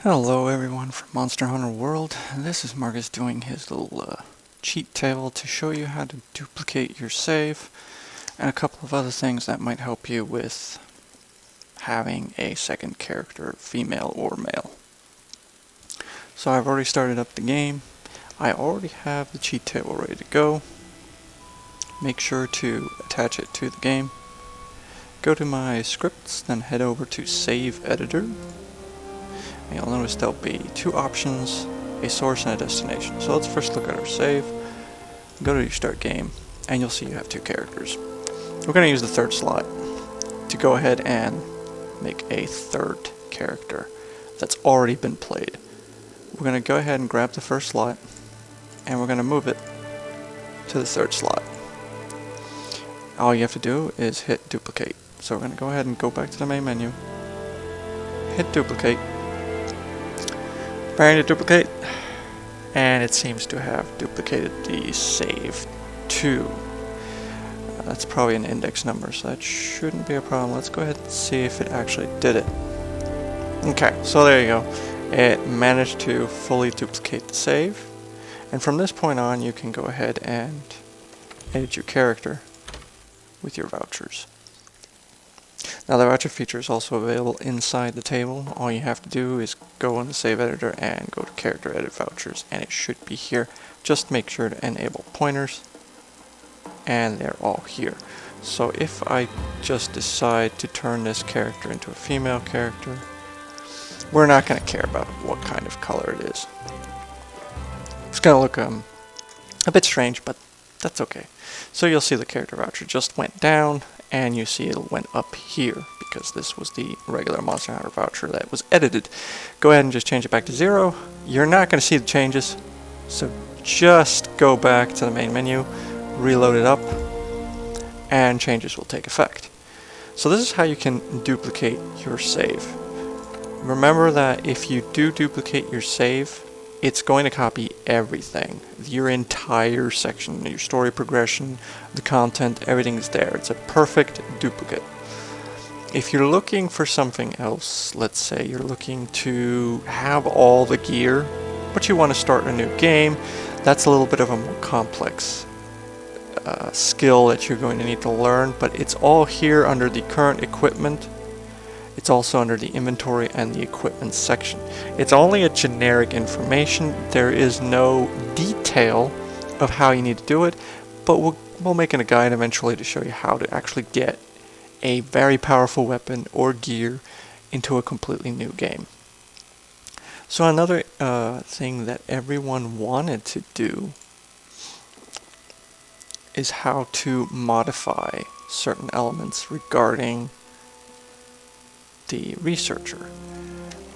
Hello everyone from Monster Hunter World. This is Marcus doing his little cheat table to show you how to duplicate your save and a couple of other things that might help you with having a second character, female or male. So I've already started up the game. I already have the cheat table ready to go. Make sure to attach it to the game. Go to my scripts, then head over to Save Editor. And you'll notice there'll be two options, a source and a destination. So let's first look at our save. Go to your start game, and you'll see you have two characters. We're going to use the third slot to go ahead and make a third character that's already been played. We're going to go ahead and grab the first slot, and we're going to move it to the third slot. All you have to do is hit duplicate. So we're going to go ahead and go back to the main menu, hit duplicate, preparing to duplicate, and it seems to have duplicated the save to. That's probably an index number, so that shouldn't be a problem. Let's go ahead and see if it actually did it. Okay, so there you go. It managed to fully duplicate the save, and from this point on you can go ahead and edit your character with your vouchers. Now the voucher feature is also available inside the table. All you have to do is go in the save editor and go to character edit vouchers, and it should be here. Just make sure to enable pointers, and they're all here. So if I just decide to turn this character into a female character, we're not going to care about what kind of color it is. It's going to look a bit strange, but that's okay. So you'll see the character voucher just went down, and you see it went up here because this was the regular Monster Hunter voucher that was edited. Go ahead and just change it back to 0. You're not going to see the changes, so just go back to the main menu, reload it up, and changes will take effect. So this is how you can duplicate your save. Remember that if you do duplicate your save, it's going to copy everything. Your entire section, your story progression, the content, everything's there. It's a perfect duplicate. If you're looking for something else, let's say you're looking to have all the gear, but you want to start a new game, that's a little bit of a more complex skill that you're going to need to learn, but it's all here under the current equipment. It's also under the inventory and the equipment section. It's only a generic information. There is no detail of how you need to do it, but we'll make it a guide eventually to show you how to actually get a very powerful weapon or gear into a completely new game. So another thing that everyone wanted to do is how to modify certain elements regarding the researcher,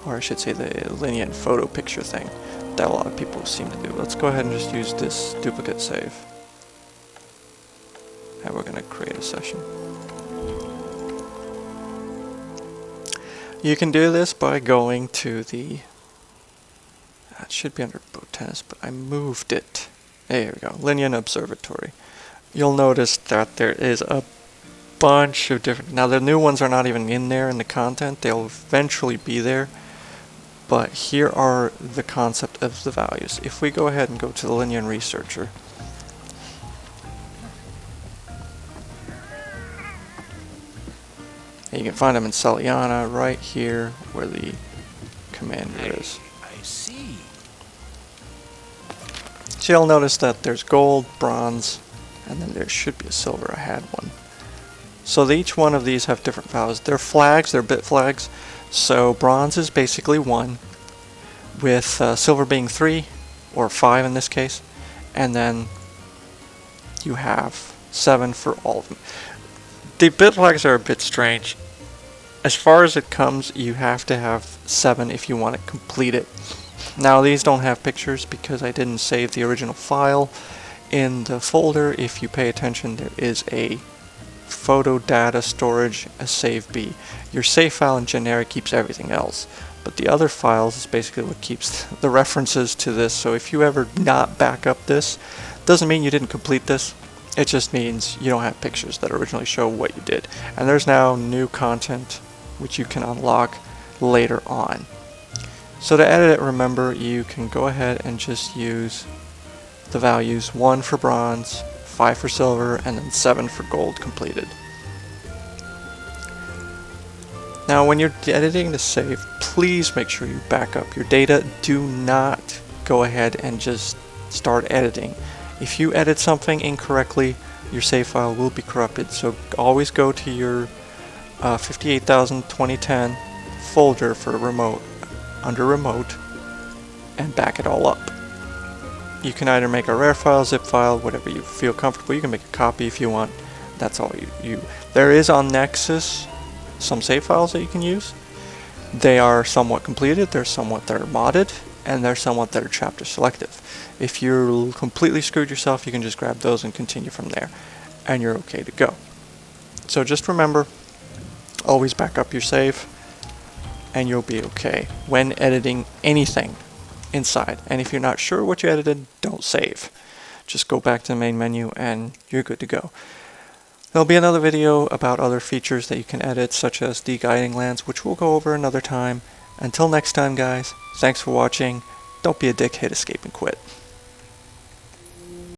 or I should say the linear photo picture thing that a lot of people seem to do. Let's go ahead and just use this duplicate save, and we're going to create a session. You can do this by going to the, it should be under boat tennis, but I moved it. There we go, Linear Observatory. You'll notice that there is a bunch of different, now the new ones are not even in there in the content, they'll eventually be there, but here are the concept of the values. If we go ahead and go to the Linear Researcher, and you can find them in Celiana right here where the commander is. I see. So you'll notice that there's gold, bronze, and then there should be a silver. I had one. So each one of these have different values. They're flags, they're bit flags. So bronze is basically 1, with silver being 3, or 5 in this case, and then you have 7 for all of them. The bit flags are a bit strange. As far as it comes, you have to have 7 if you want to complete it. Now these don't have pictures because I didn't save the original file in the folder. If you pay attention, there is a photo data storage, a save B. Your save file in generic keeps everything else, but the other files is basically what keeps the references to this. So if you ever not back up this, doesn't mean you didn't complete this. It just means you don't have pictures that originally show what you did. And there's now new content which you can unlock later on. So to edit it, remember, you can go ahead and just use the values 1 for bronze, 5 for silver, and then 7 for gold completed. Now when you're editing the save, please make sure you back up your data. Do not go ahead and just start editing. If you edit something incorrectly, your save file will be corrupted. So always go to your 58,000 2010 folder for remote, under remote, and back it all up. You can either make a RAR file, zip file, whatever you feel comfortable. You can make a copy if you want. That's all you. There is on Nexus some save files that you can use. They are somewhat completed, there's somewhat that are modded, and there's somewhat that are chapter selective. If you're completely screwed yourself, you can just grab those and continue from there, and you're okay to go. So just remember, always back up your save, and you'll be okay when editing anything inside. And if you're not sure what you edited, don't save. Just go back to the main menu and you're good to go. There'll be another video about other features that you can edit, such as de-guiding lands, which we'll go over another time. Until next time, guys, thanks for watching. Don't be a dick, hit escape and quit.